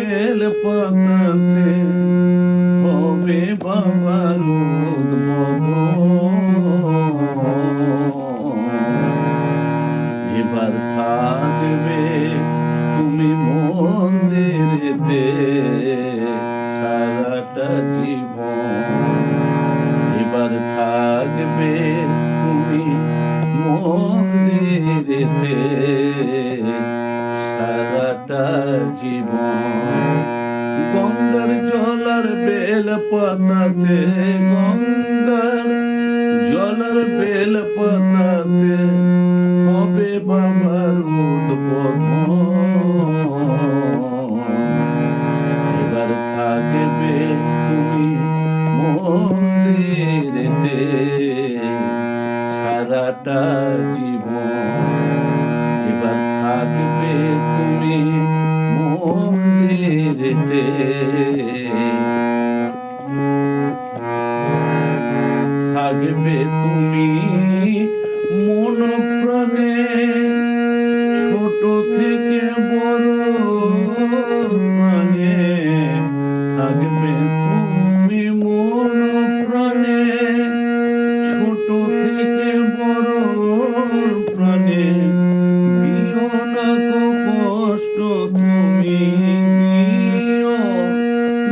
Bell পাতাতে হবে বাবার উদ্বোধন। এবার থাকবে তুমি মন্দিরেতে সারাটা জীবন। এবার থাকবে তুমি মন্দিরেতে সারাটা জীবন। গঙ্গার জল আর বেল পাতাতে, গঙ্গার জল আর বেল পাতাতে হবে বাবার উদ্বোধন। এবার থাকবে তুমি মন্দিরেতে সারাটা জীবন। এবার থাকবে তুমি মন্দিরেতে। থাকবে তুমি মন প্রাণে, ছোট থেকে বড় প্রাণে। থাকবে তুমি মন প্রাণে, ছোট থেকে বড় প্রাণে। দিও না কো কষ্ট তুমি, দিও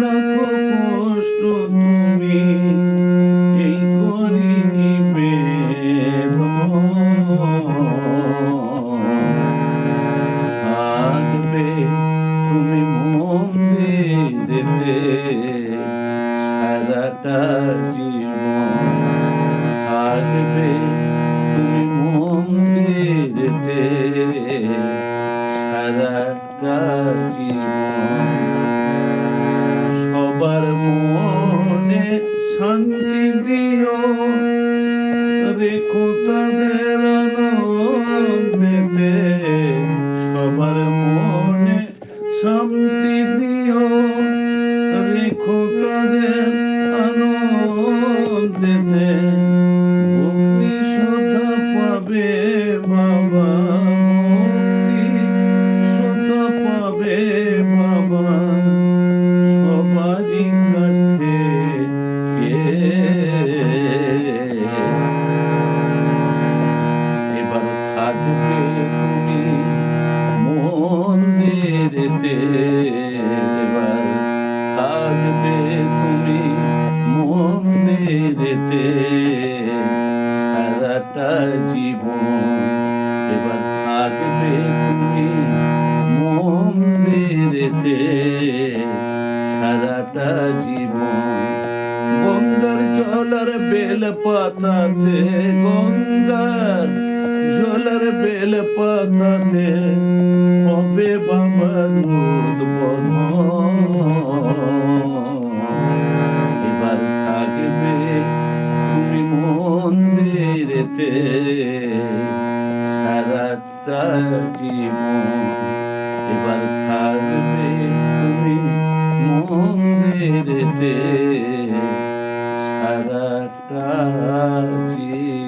না কো কষ্ট তুমি, এই করি নিবেদন। থাকবে তুমি মন্দিরেতে সারাটা জীবন। থাকবে তুমি মন্দিরেতে সারাটা জীবন। সবার মনে শান্তি দিও, রেখো তাদের আনন্দেতে। সবার মনে শান্তি দিও, রেখো তাদের আনন্দেতে। ভক্তি শ্রদ্ধা পাবে বাবা, ভক্তি শ্রদ্ধা পাবে বাবা সবারই কাছ থেকে। এবার থাকবে তুমি মন্দিরেতে, এবার থাকবে তুমি মন্দিরেতে সারাটা জীবন। এবার থাকবে তুমি মন্দিরেতে সারাটা জীবন। গঙ্গার জল আর বেল পাতাতে, গঙ্গার জল আর বেল পাতাতে হবে বাবার উদ্বোধন। এবার থাকবে তুমি মন্দিরেতে সারাটা জীবন। এবার থাকবে তুমি মন্দিরেতে সারাটা জীবন।